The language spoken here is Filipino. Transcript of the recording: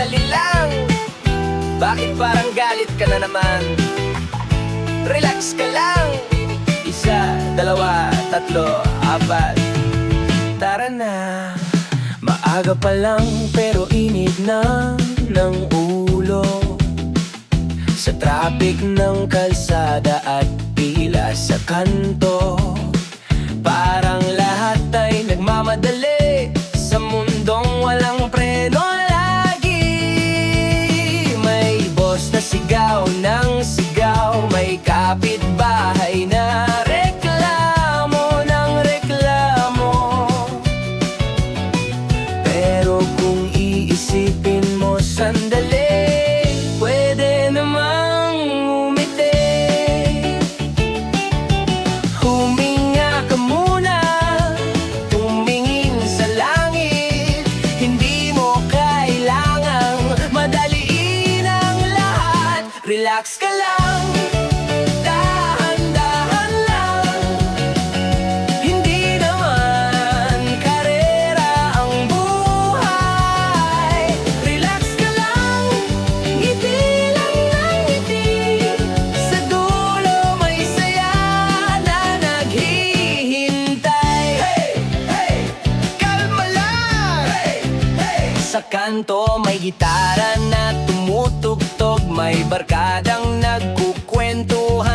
sandali lang. Bakit parang galit ka na naman? Relax ka lang. Isa, dalawa, tatlo, apat. Tara na. Maaga pa lang pero init na ng ulo sa traffic ng kalsada at pila sa kanto. Parang lahat ay nagmamadali sa mundong walang preno lagi. May boss na sigaw ng sigaw, may kapitbahay na reklamo ng reklamo. Pero kung iisipin mo sandali, pwede namang umiti. Huminga ka muna, tumingin sa langit. Hindi mo kailangang madaliin ang lahat. Relax ka lang, dahan-dahan lang. Hindi naman karera ang buhay. Relax ka lang, ngiti lang ng ngiti. Sa dulo may saya na naghihintay. Hey! Hey! Kalma lang! Hey! Hey! Sa kanto may gitara na tumutugtog, may barkadang nagkukwentuhan.